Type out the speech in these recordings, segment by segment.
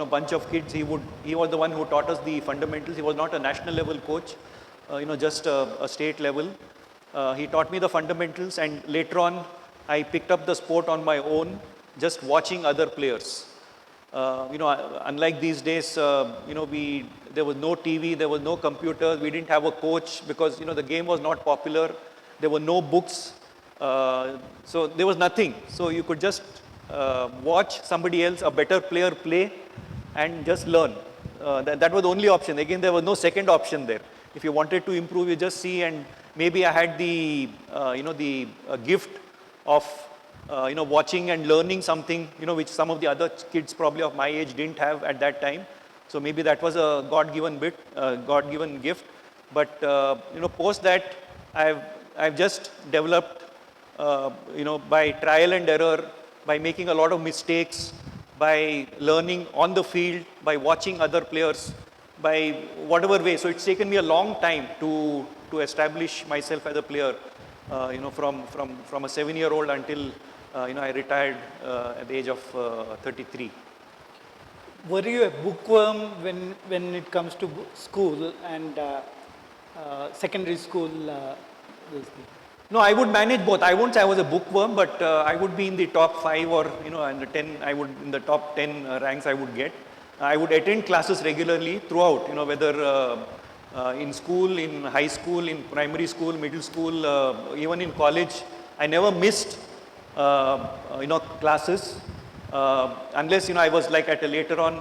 bunch of kids. He was the one who taught us the fundamentals. He was not a national level coach, just a state level. He taught me the fundamentals, and later on, I picked up the sport on my own, just watching other players. Unlike these days, there was no TV, there was no computer, we didn't have a coach because, the game was not popular. There were no books. So there was nothing. So you could just watch somebody else, a better player play and just learn. That was the only option. Again, there was no second option there. If you wanted to improve, you just see, and maybe I had the gift of watching and learning something, which some of the other kids probably of my age didn't have at that time. So maybe that was a God-given gift. But post that, I've just developed, by trial and error, by making a lot of mistakes, by learning on the field, by watching other players, by whatever way. So it's taken me a long time to establish myself as a player, from a 7-year-old until I retired at the age of 33. Were you a bookworm when it comes to school and secondary school? No, I would manage both. I won't say I was a bookworm, but I would be in the top 5 or in the 10. In the top 10 ranks I would get. I would attend classes regularly throughout. Whether in school, in high school, in primary school, middle school, even in college, I never missed classes. Unless, I was like at a later on,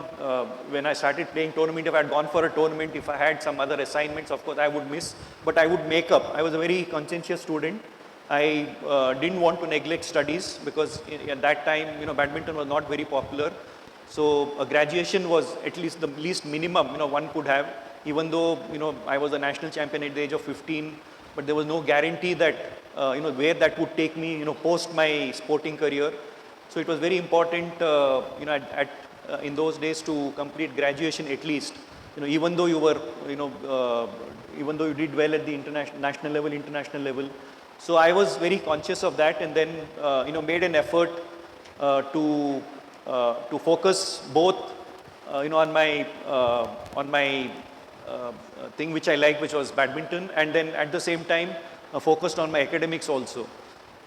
when I started playing tournament, if I had gone for a tournament, if I had some other assignments, of course I would miss, but I would make up. I was a very conscientious student. I didn't want to neglect studies because at that time, badminton was not very popular. So a graduation was at least the least minimum, one could have, even though, I was a national champion at the age of 15, but there was no guarantee that, where that would take me, post my sporting career. So it was very important, in those days to complete graduation at least. Even though you were, even though you did well at the national level. So I was very conscious of that, and then, made an effort to focus both, on my thing which I liked, which was badminton, and then at the same time focused on my academics also.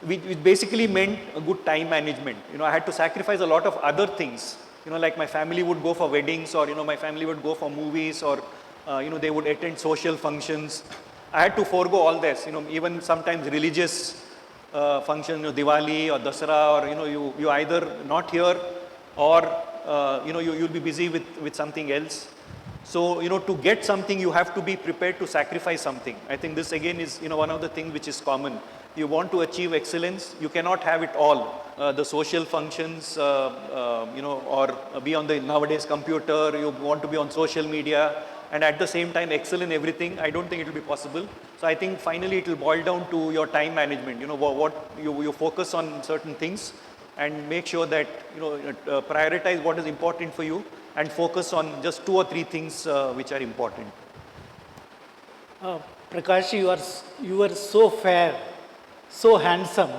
Which basically meant a good time management. I had to sacrifice a lot of other things. Like my family would go for weddings, or my family would go for movies, or they would attend social functions. I had to forego all this. Even sometimes religious functions, Diwali or Dasara, or you either not here, or you'll be busy with something else. So to get something, you have to be prepared to sacrifice something. I think this again is one of the things which is common. You want to achieve excellence, you cannot have it all. The social functions, or be on the nowadays computer, you want to be on social media, and at the same time excel in everything. I don't think it will be possible. So I think finally it will boil down to your time management. What you focus on certain things, and make sure that prioritize what is important for you, and focus on just 2 or 3 things which are important. Prakash, you are so fair, so handsome.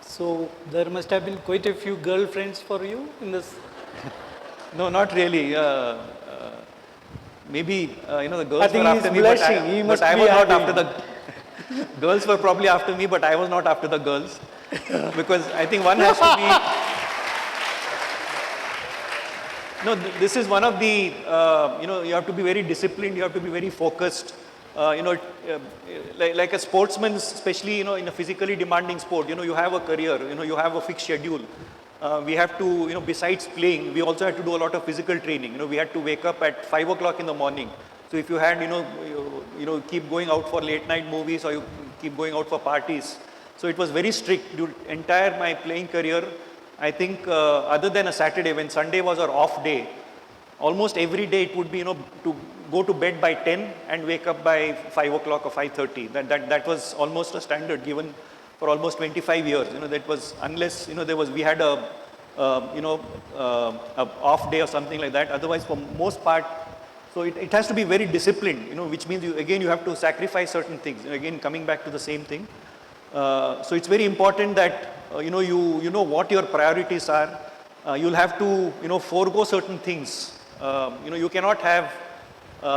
So there must have been quite a few girlfriends for you in this. No, not really. Maybe the girls I think were after me, but I was not after the girls were probably after me, but I was not after the girls, because I think one has to be. No, this is one of the, you have to be very disciplined, you have to be very focused. Like a sportsman, especially, in a physically demanding sport, you have a career, you have a fixed schedule. We have to, besides playing, we also had to do a lot of physical training. We had to wake up at 5 o'clock in the morning. So if you had, keep going out for late night movies, or you keep going out for parties. So it was very strict. Entire my playing career, I think, other than a Saturday, when Sunday was our off day, almost every day it would be, to go to bed by 10 and wake up by 5 o'clock or 5:30. That was almost a standard given for almost 25 years. That was, unless, we had a off day or something like that. Otherwise, for most part, so it has to be very disciplined, which means you have to sacrifice certain things. Again, coming back to the same thing. So it's very important that, you know what your priorities are, you'll have to, forego certain things. You cannot have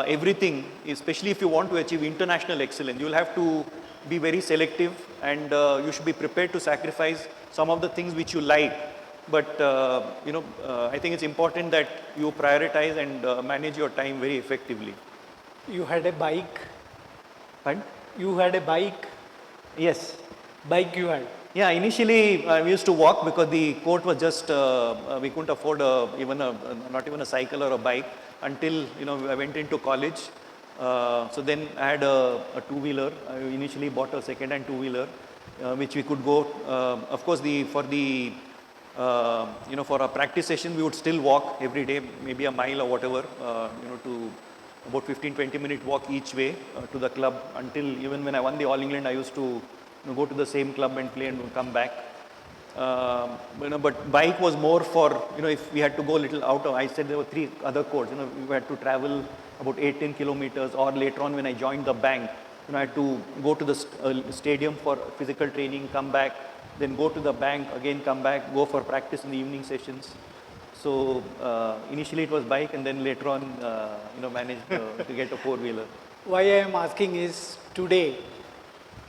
everything, especially if you want to achieve international excellence. You'll have to be very selective, and you should be prepared to sacrifice some of the things which you like. But, I think it's important that you prioritize and manage your time very effectively. You had a bike. Fine? You had a bike. Yes. Bike you had. Yeah, initially we used to walk because the court was just, we couldn't afford not even a cycle or a bike until, I went into college. So then I had a two-wheeler. I initially bought a second-hand two-wheeler, which we could go, of course, for our practice session, we would still walk every day, maybe a mile or whatever, to about 15-20 minute walk each way to the club until even when I won the All England, I used to go to the same club and play and come back. But bike was more for, if we had to go a little out of, I said there were 3 other courts, we had to travel about 8-10 kilometers, or later on when I joined the bank, I had to go to the stadium for physical training, come back, then go to the bank, again come back, go for practice in the evening sessions. So initially it was bike, and then later on, managed to get a four-wheeler. Why I am asking is today,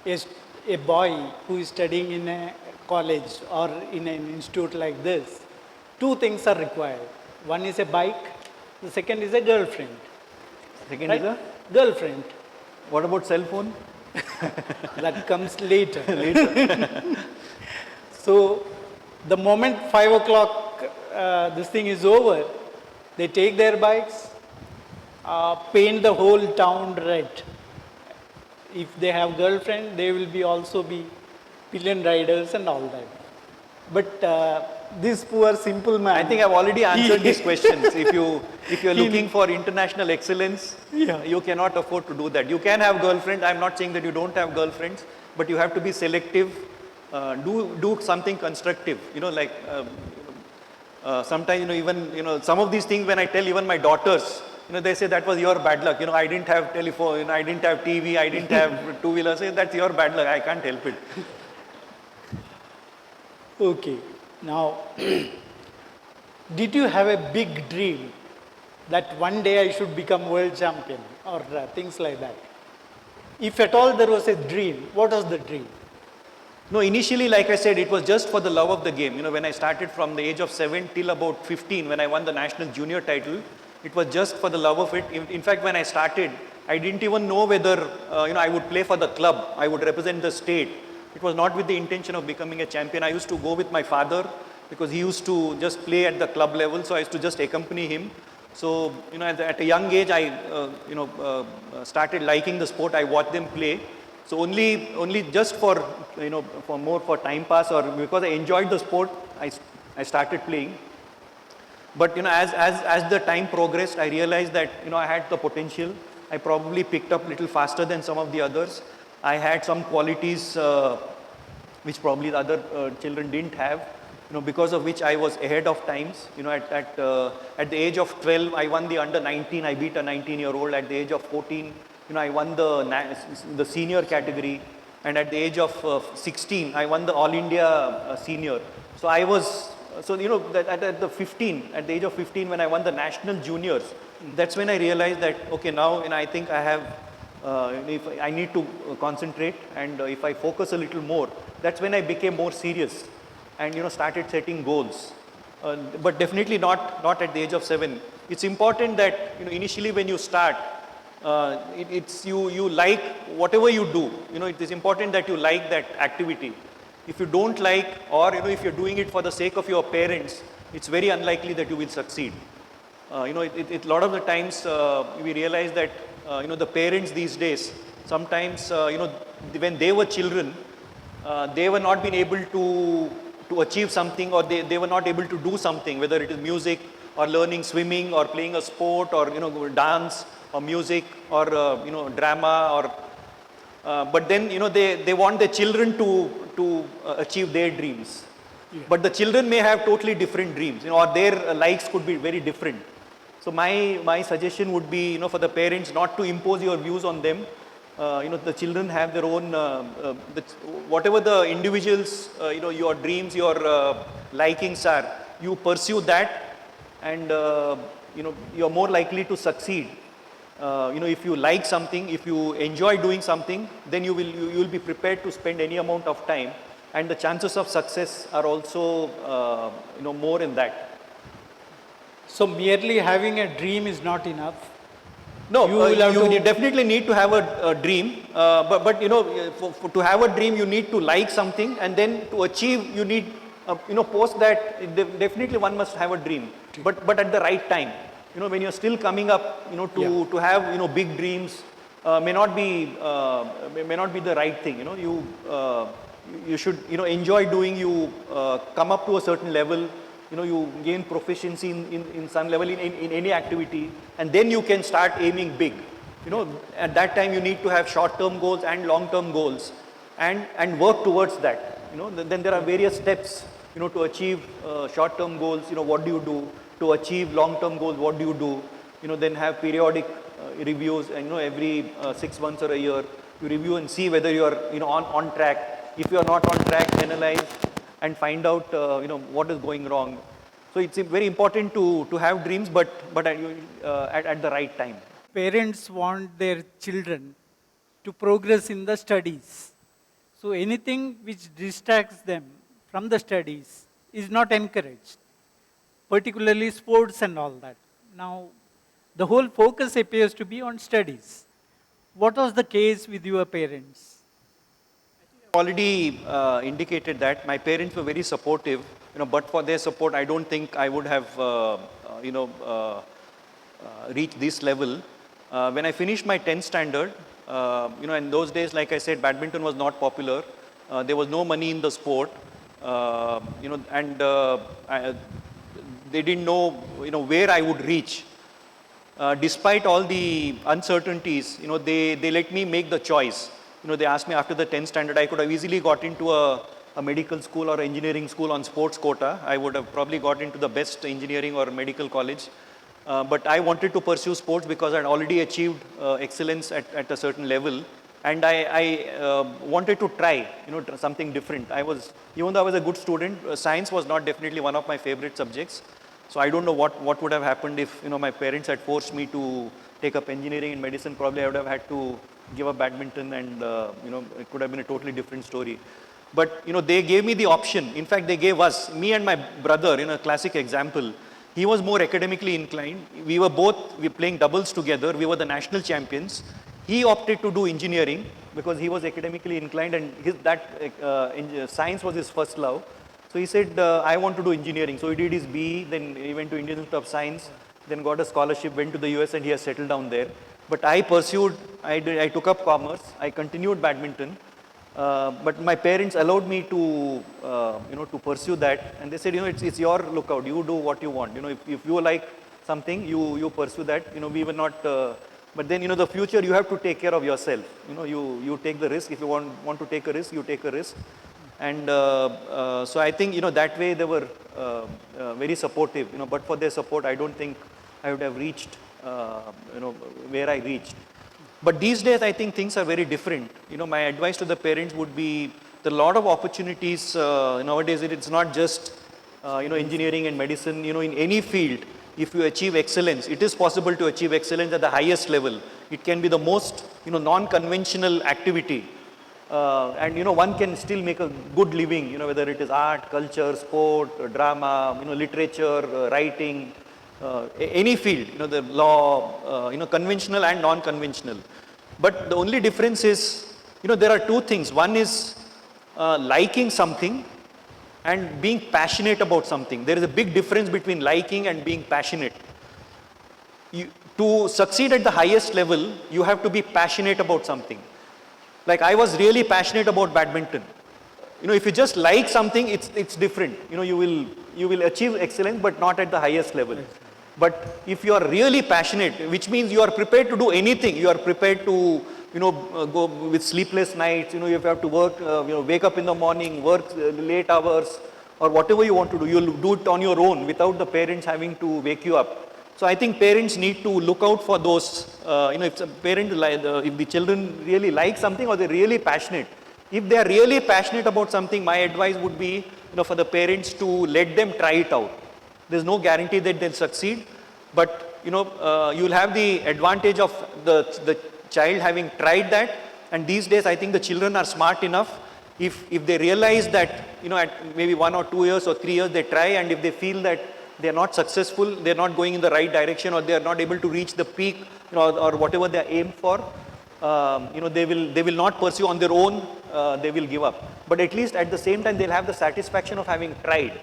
is a boy who is studying in a college or in an institute like this, 2 things are required. One is a bike, the second is a girlfriend. Second Right? is a, Girlfriend. what about cell phone? That comes later. Later. So the moment 5 o'clock this thing is over, they take their bikes, paint the whole town red. If they have girlfriend, they will be also be pillion riders and all that. But this poor simple man. I think I've already answered these questions. If you're looking for international excellence, Yeah. you cannot afford to do that. You can have girlfriend. I'm not saying that you don't have girlfriends, but you have to be selective. Do something constructive. Sometimes even some of these things when I tell even my daughters, they say that was your bad luck. I didn't have telephone, I didn't have TV, I didn't have two-wheeler. Say that's your bad luck. I can't help it. Okay. Now, did you have a big dream that one day I should become world champion or things like that? If at all there was a dream, what was the dream? No, initially, like I said, it was just for the love of the game. When I started from the age of 7 till about 15, when I won the national junior title, it was just for the love of it. In fact, when I started, I didn't even know whether, I would play for the club, I would represent the state. It was not with the intention of becoming a champion. I used to go with my father because he used to just play at the club level, so I used to just accompany him. So, at a young age, I, started liking the sport. I watched them play. So only just for, for time pass or because I enjoyed the sport, I started playing. But, as the time progressed, I realized that, I had the potential. I probably picked up a little faster than some of the others. I had some qualities which probably the other children didn't have, because of which I was ahead of times. At the age of 12, I won the under 19. I beat a 19-year-old. At the age of 14, I won the senior category. And at the age of 16, I won the All India senior. So I was, at the age of 15, when I won the national juniors, that's when I realized that, okay, now, I think I have, if I need to concentrate, and if I focus a little more, that's when I became more serious and, started setting goals. But definitely not at the age of 7. It's important that, initially when you start, you like whatever you do. It is important that you like that activity. If you don't like, or if you're doing it for the sake of your parents, it's very unlikely that you will succeed. A lot of the times we realize that the parents these days, sometimes when they were children, they were not been able to achieve something, or they were not able to do something, whether it is music or learning swimming or playing a sport or dance or music or drama or but then they want their children to achieve their dreams. Yeah. But the children may have totally different dreams, or their likes could be very different. So my suggestion would be, for the parents not to impose your views on them. The children have their own, whatever the individuals, your dreams, your likings are, you pursue that, and you're more likely to succeed. If you like something, if you enjoy doing something, then you will be prepared to spend any amount of time, and the chances of success are also more in that. So merely having a dream is not enough. No, You will have you to- definitely need to have a dream, but to have a dream, you need to like something, and then to achieve, you need, post that, definitely one must have a dream, but at the right time. When you're still coming up, to have, big dreams, may not be the right thing. You should, enjoy doing, you come up to a certain level, you gain proficiency in some level in any activity, and then you can start aiming big. At that time you need to have short-term goals and long-term goals, and work towards that. Then there are various steps, to achieve short-term goals. What do you do? To achieve long-term goals, what do you do? Then have periodic reviews, and every 6 months or a year, you review and see whether you're on track. If you're not on track, analyze and find out what is going wrong. So it's very important to have dreams, but at the right time. Parents want their children to progress in the studies. So anything which distracts them from the studies is not encouraged, particularly sports and all that. Now, the whole focus appears to be on studies. What was the case with your parents? Already indicated that my parents were very supportive, but for their support, I don't think I would have, reached this level. When I finished my 10th standard, in those days, like I said, badminton was not popular. There was no money in the sport, and they didn't know, where I would reach. Despite all the uncertainties, they let me make the choice. They asked me after the 10th standard, I could have easily got into a medical school or engineering school on sports quota. I would have probably got into the best engineering or medical college. But I wanted to pursue sports because I had already achieved excellence at a certain level. And I wanted to try, something different. Even though I was a good student, science was not definitely one of my favorite subjects. So I don't know what would have happened if, my parents had forced me to take up engineering and medicine. Probably I would have had to give up badminton, and, it could have been a totally different story. But, they gave me the option. In fact, they gave us, me and my brother, a classic example. He was more academically inclined. We were playing doubles together. We were the national champions. He opted to do engineering because he was academically inclined, and science was his first love. So he said, I want to do engineering. So he did his BE, then he went to Indian Institute of Science, then got a scholarship, went to the US, and he has settled down there. But I pursued, I took up commerce, I continued badminton, but my parents allowed me to, to pursue that, and they said, it's your lookout, you do what you want. If you like something, you pursue that. We were not, but then, the future, you have to take care of yourself. You take the risk. If you want to take a risk, you take a risk. And so I think, that way they were very supportive, but for their support, I don't think I would have reached, where I reached. But these days, I think things are very different. My advice to the parents would be, there are a lot of opportunities nowadays. It's not just, engineering and medicine, in any field. If you achieve excellence, it is possible to achieve excellence at the highest level. It can be the most, non-conventional activity. And, one can still make a good living, whether it is art, culture, sport, drama, literature, writing, any field, the law, conventional and non-conventional. But the only difference is, there are two things. One is liking something and being passionate about something. There is a big difference between liking and being passionate. To succeed at the highest level, you have to be passionate about something. Like I was really passionate about badminton. If you just like something, it's different. You will achieve excellence, but not at the highest level. But if you are really passionate, which means you are prepared to do anything, you are prepared to, go with sleepless nights, if you have to work, wake up in the morning, work late hours, or whatever you want to do, you'll do it on your own without the parents having to wake you up. So I think parents need to look out for those, if the parent, if the children really like something or they're really passionate. If they are really passionate about something, my advice would be, for the parents to let them try it out. There's no guarantee that they'll succeed, but you'll have the advantage of the child having tried that. And these days, I think the children are smart enough. If they realize that, at maybe 1 or 2 years or 3 years they try, and if they feel that they're not successful, they're not going in the right direction, or they're not able to reach the peak, or whatever they aim for, they will not pursue on their own, they will give up. But at least at the same time, they'll have the satisfaction of having tried,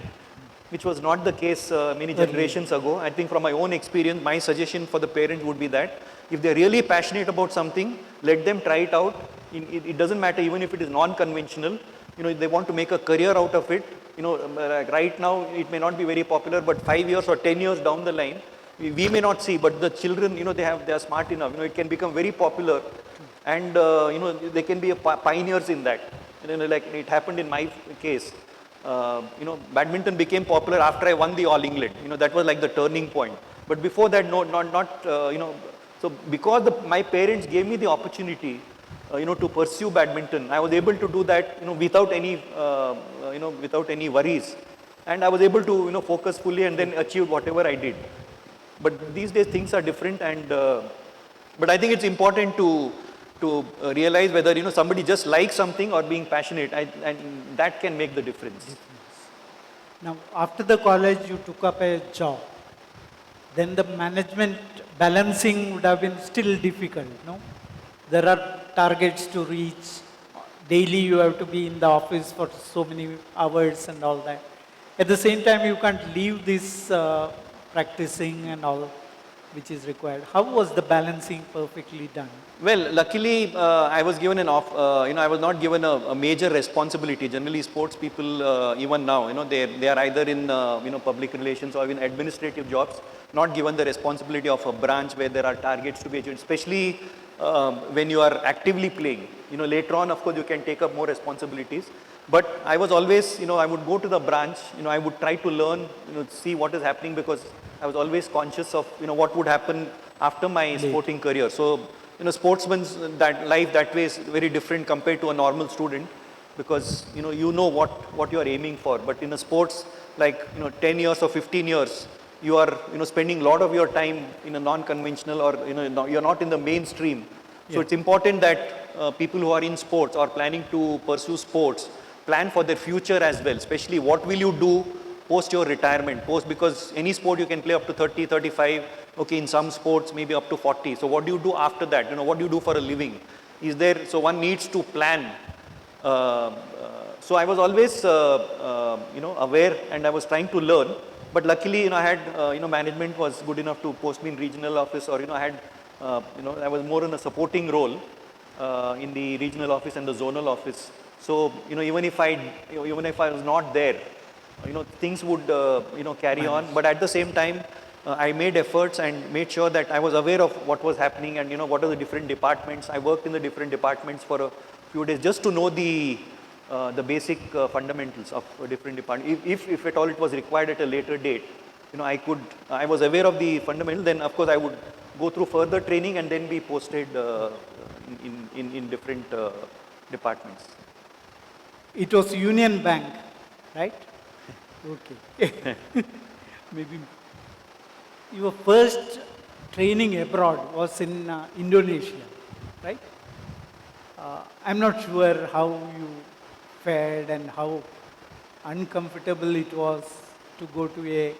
which was not the case many generations ago. I think from my own experience, my suggestion for the parents would be that if they're really passionate about something, let them try it out. It doesn't matter even if it is non-conventional. If they want to make a career out of it, right now it may not be very popular, but 5 years or 10 years down the line, we may not see, but the children, they are smart enough. It can become very popular, and they can be pioneers in that. Like it happened in my case. Badminton became popular after I won the All England. That was like the turning point. But before that, so because my parents gave me the opportunity, to pursue badminton, I was able to do that, without any worries. And I was able to, focus fully and then achieve whatever I did. But these days things are different, and but I think it's important to realize whether somebody just likes something or being passionate, and that can make the difference. Now, after the college, you took up a job. Then the management balancing would have been still difficult, no? There are targets to reach. Daily you have to be in the office for so many hours and all that. At the same time, you can't leave this practicing and all which is required. How was the balancing perfectly done? Well, luckily, I was given I was not given a major responsibility. Generally, sports people, even now, they are either in, public relations or in administrative jobs, not given the responsibility of a branch where there are targets to be achieved, especially when you are actively playing. Later on, of course, you can take up more responsibilities. But I was always, I would go to the branch, I would try to learn, see what is happening, because I was always conscious of, what would happen after my sporting career. So, sportsman's that life that way is very different compared to a normal student, because, you know what you are aiming for. But in a sports, like, 10 years or 15 years, you are, spending a lot of your time in a non-conventional, or, you're not in the mainstream. So it's important that people who are in sports or planning to pursue sports plan for their future as well, especially what will you do post your retirement, because any sport you can play up to 30, 35, okay, in some sports maybe up to 40. So what do you do after that? What do you do for a living? So one needs to plan. So I was always, aware, and I was trying to learn. But luckily, I had, management was good enough to post me in regional office, or, I had, I was more in a supporting role in the regional office and the zonal office. So, even if I was not there, things would, carry on. But at the same time, I made efforts and made sure that I was aware of what was happening, and, what are the different departments. I worked in the different departments for a few days just to know the basic fundamentals of different departments. If at all it was required at a later date, I was aware of the fundamentals, then of course I would go through further training and then be posted in different departments. It was Union Bank, right? Okay. Maybe your first training abroad was in Indonesia, right? I'm not sure how you fared and how uncomfortable it was to go to a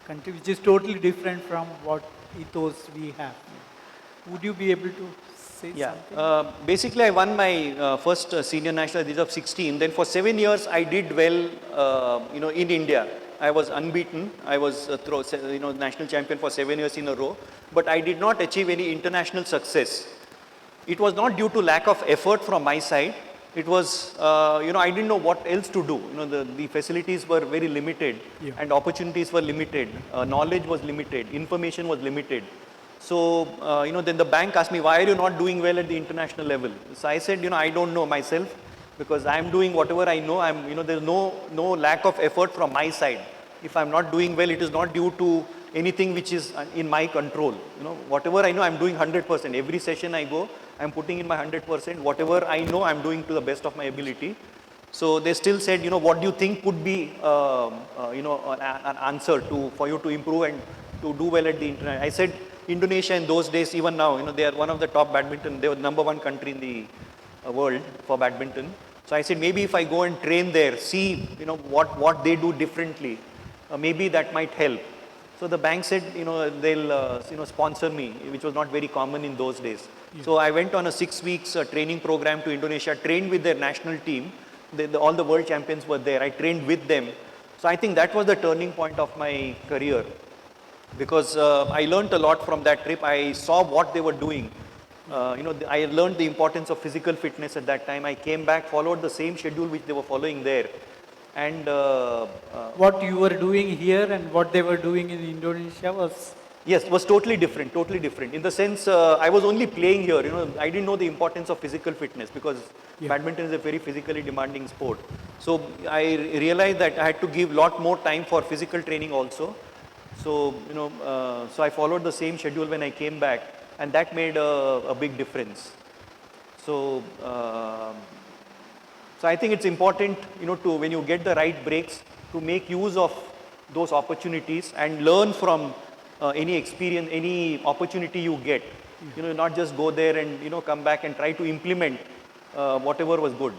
country which is totally different from what ethos we have. Would you be able to say something? Basically, I won my first senior national at the age of 16. Then for 7 years, I did well, in India. I was unbeaten. I was, national champion for 7 years in a row. But I did not achieve any international success. It was not due to lack of effort from my side. It was, I didn't know what else to do. The facilities were very limited, and opportunities were limited. Knowledge was limited. Information was limited. So, then the bank asked me, why are you not doing well at the international level? So I said, I don't know myself, because I'm doing whatever I know. There's no lack of effort from my side. If I'm not doing well, it is not due to anything which is in my control. Whatever I know, I'm doing 100%. Every session I go, I'm putting in my 100%. Whatever I know, I'm doing to the best of my ability. So they still said, what do you think could be, an answer for you to improve and to do well at the internet? I said, Indonesia in those days, even now, they are one of the top badminton, they were number one country in the world for badminton. So I said, maybe if I go and train there, see, what they do differently, maybe that might help. So the bank said, they'll, sponsor me, which was not very common in those days. Yeah. So I went on a 6 weeks training program to Indonesia, trained with their national team. All the world champions were there. I trained with them. So I think that was the turning point of my career, because I learned a lot from that trip. I saw what they were doing. I learned the importance of physical fitness at that time. I came back, followed the same schedule which they were following there. And what you were doing here and what they were doing in Indonesia was? Yes, was totally different, totally different. In the sense, I was only playing here, I didn't know the importance of physical fitness, because badminton is a very physically demanding sport. So I realized that I had to give a lot more time for physical training also. So, so I followed the same schedule when I came back, and that made a big difference. So, so I think it's important, to, when you get the right breaks, to make use of those opportunities and learn from any experience, any opportunity you get. Not just go there and, come back and try to implement whatever was good.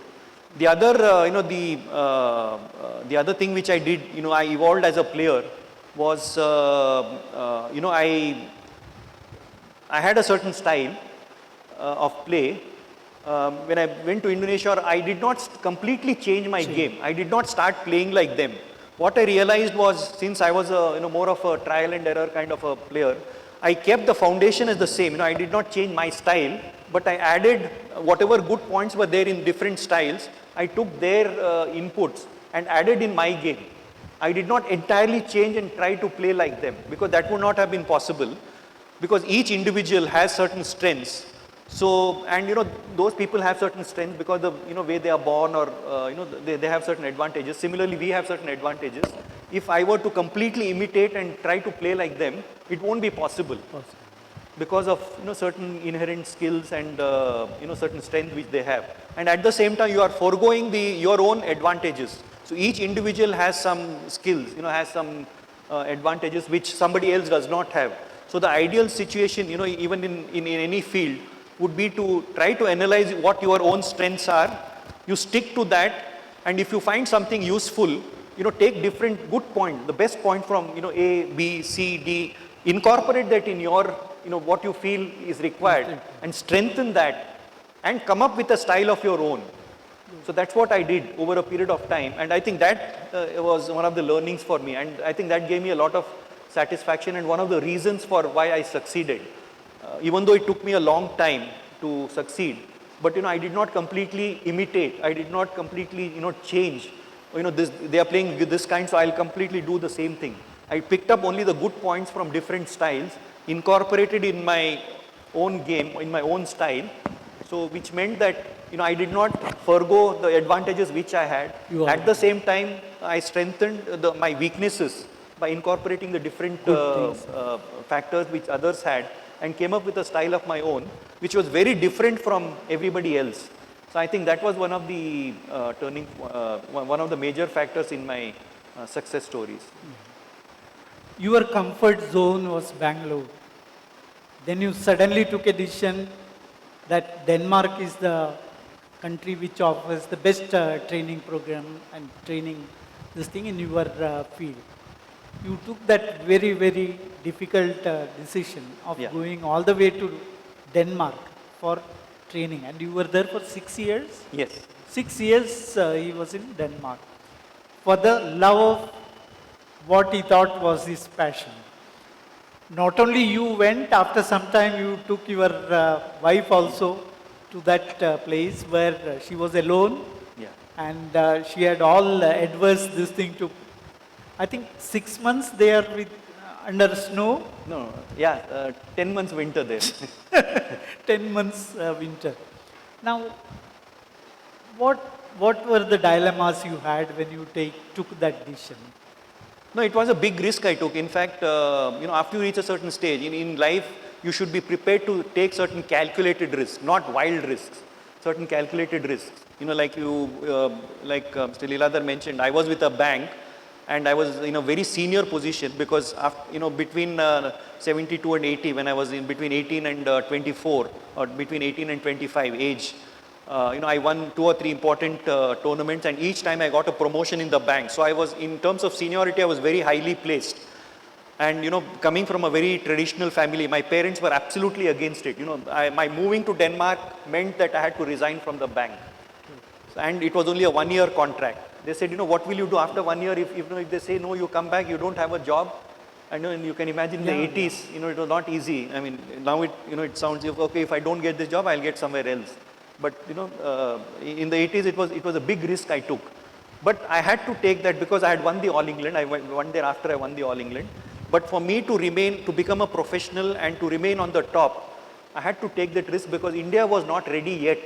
The other, the other thing which I did, I evolved as a player was, I had a certain style of play. When I went to Indonesia, I did not completely change my game. I did not start playing like them. What I realized was, since I was more of a trial and error kind of a player, I kept the foundation as the same. I did not change my style, but I added whatever good points were there in different styles. I took their inputs and added in my game. I did not entirely change and try to play like them, because that would not have been possible, because each individual has certain strengths. So, and those people have certain strengths because the way they are born, or they have certain advantages. Similarly, we have certain advantages. If I were to completely imitate and try to play like them, it won't be possible, because of certain inherent skills and certain strength which they have. And at the same time, you are foregoing your own advantages. So each individual has some skills, has some advantages which somebody else does not have. So the ideal situation, even in any field, would be to try to analyze what your own strengths are. You stick to that, and if you find something useful, take different good points, the best point from A, B, C, D, incorporate that in your what you feel is required, and strengthen that, and come up with a style of your own. So that's what I did over a period of time, and I think that was one of the learnings for me, and I think that gave me a lot of satisfaction, and one of the reasons for why I succeeded. Even though it took me a long time to succeed, but I did not completely imitate. I did not completely change. They are playing with this kind, so I'll completely do the same thing. I picked up only the good points from different styles, incorporated in my own game, in my own style. So which meant that I did not forego the advantages which I had. At the same time, I strengthened my weaknesses by incorporating the different factors which others had, and came up with a style of my own, which was very different from everybody else. So I think that was one of the one of the major factors in my success stories. Your comfort zone was Bangalore. Then you suddenly took a decision that Denmark is the country which offers the best training program and training this thing in your field. You took that very, very difficult decision of going all the way to Denmark for training, and you were there for 6 years? Yes. 6 years he was in Denmark for the love of what he thought was his passion. Not only you went, after some time you took your wife also to that place where she was alone, and she had all adverse this thing to. I think 6 months they are with under snow. No, 10 months winter there. 10 months winter. Now, what were the dilemmas you had when you took that decision? No, it was a big risk I took. In fact, after you reach a certain stage in life, you should be prepared to take certain calculated risks, not wild risks, certain calculated risks. You know, like Mr. Leeladhar mentioned, I was with a bank and I was in a very senior position because after, you know, between 72 and 80, when I was in between 18 and 24 or between 18 and 25 age, you know, I won 2 or 3 important tournaments and each time I got a promotion in the bank. So I was, in terms of seniority, I was very highly placed. And, you know, coming from a very traditional family, my parents were absolutely against it. You know, my moving to Denmark meant that I had to resign from the bank. And it was only a 1-year contract. They said, you know, what will you do after 1 year if, you know, if they say, no, you come back, you don't have a job. And you can imagine in the 80s, you know, it was not easy. I mean, now it, you know, it sounds, okay, if I don't get this job, I'll get somewhere else. But, you know, in the 80s, it was a big risk I took. But I had to take that because I had won the All England. I went 1 year after I won the All England. But for me to remain, to become a professional and to remain on the top, I had to take that risk because India was not ready yet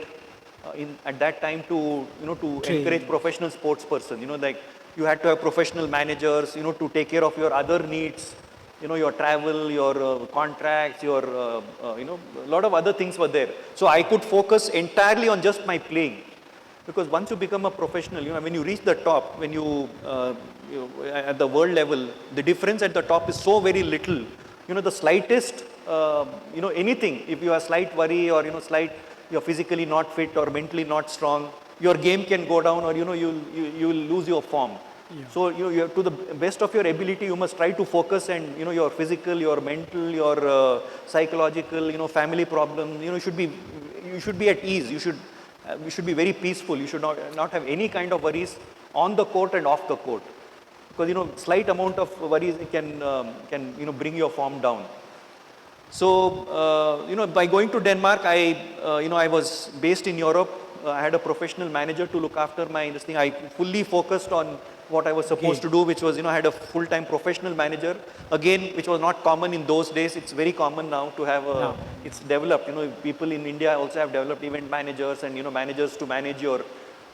at that time to, you know, to encourage professional sports person. You know, like you had to have professional managers, you know, to take care of your other needs, you know, your travel, your contracts, your, you know, a lot of other things were there. So I could focus entirely on just my playing. Because once you become a professional, you know, when you reach the top, when you at the world level, the difference at the top is so very little. You know, the slightest, you know, anything, if you have slight worry or, you know, you're physically not fit or mentally not strong, your game can go down or, you know, you'll lose your form. Yeah. So you have, to the best of your ability, you must try to focus and, you know, your physical, your mental, your psychological, you know, family problems, you know, you should be at ease. You should be very peaceful. You should not have any kind of worries on the court and off the court. Because, you know, slight amount of worries can you know, bring your form down. So, you know, by going to Denmark, you know, I was based in Europe. I had a professional manager to look after this thing. I fully focused on what I was supposed to do, which was, you know, I had a full-time professional manager. Again, which was not common in those days. It's very common now to have it's developed. You know, people in India also have developed event managers and, you know, managers to manage your,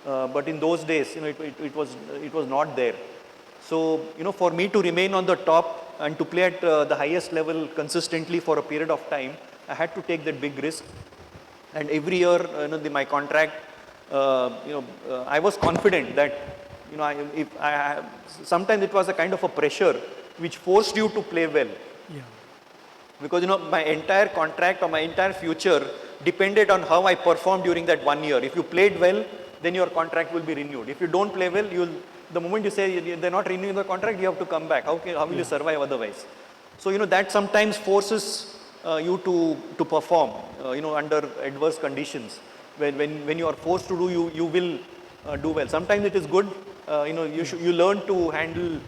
but in those days, you know, it was not there. So, you know, for me to remain on the top and to play at the highest level consistently for a period of time, I had to take that big risk. And every year, you know, my contract, you know, I was confident that, you know, sometimes it was a kind of a pressure which forced you to play well. Yeah. Because, you know, my entire contract or my entire future depended on how I performed during that 1 year. If you played well, then your contract will be renewed. If you don't play well, the moment you say they're not renewing the contract, you have to come back. How will you survive otherwise? So, you know, that sometimes forces you to perform, you know, under adverse conditions. When you are forced to do, you will do well. Sometimes it is good, you know, you learn to handle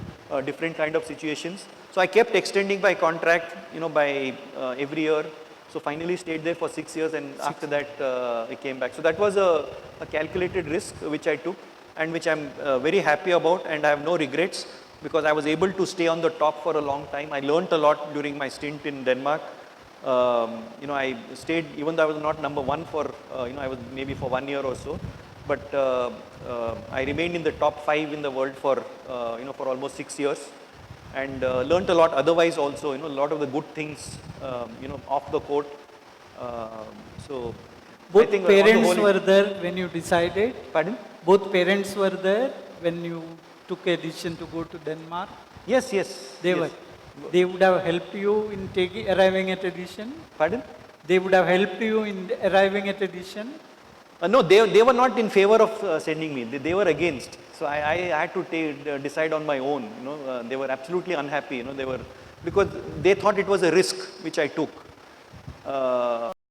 different kind of situations. So I kept extending my contract, you know, by every year. So finally stayed there for 6 years, and after that I came back. So that was a calculated risk which I took, and which I'm very happy about, and I have no regrets because I was able to stay on the top for a long time. I learned a lot during my stint in Denmark. You know, I stayed, even though I was not number 1 for, you know, I was maybe for 1 year or so, but I remained in the top 5 in the world for, you know, for almost 6 years, and learned a lot otherwise also, you know, a lot of the good things, you know, off the court. So both I think parents were there when you decided? Pardon? Both parents were there when you took a decision to go to Denmark? Yes. They were. They would have helped you in arriving at a decision? Pardon? They would have helped you in arriving at a decision? No, they were not in favor of sending me. They were against. So I had to decide on my own. You know, they were absolutely unhappy. You know, because they thought it was a risk which I took.